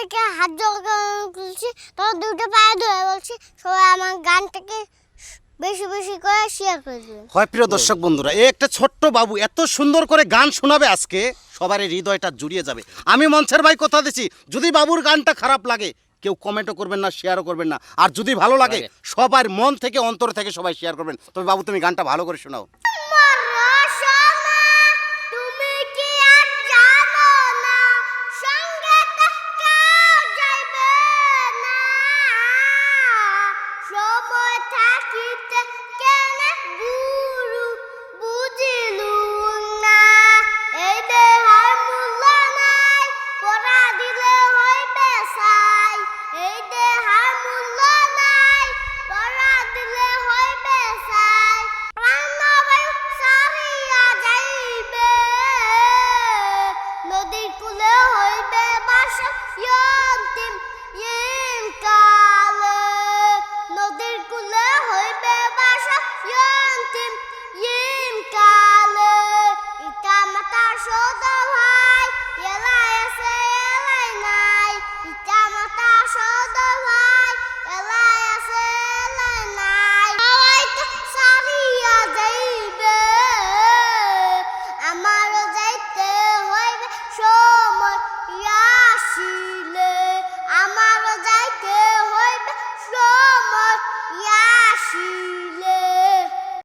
থেকে হাত জোড় করছি, তখন দুটো পায়ে ধরে বলছি সবাই আমার গানটাকে বেশি বেশি করে শেয়ার করে দিবেন। হয় প্রিয় দর্শক বন্ধুরা, এই একটা ছোট্ট বাবু এত সুন্দর করে গান শোনাবে আজকে, সবার হৃদয়টা জুড়িয়ে যাবে। আমি মঞ্চের ভাই কথা দিচ্ছি, যদি বাবুর গানটা খারাপ লাগে কেউ কমেন্টও করবেন না, শেয়ারও করবেন না, আর যদি ভালো লাগে সবার মন থেকে অন্তর থেকে সবাই শেয়ার করবেন। তবে বাবু তুমি গানটা ভালো করে শোনাও।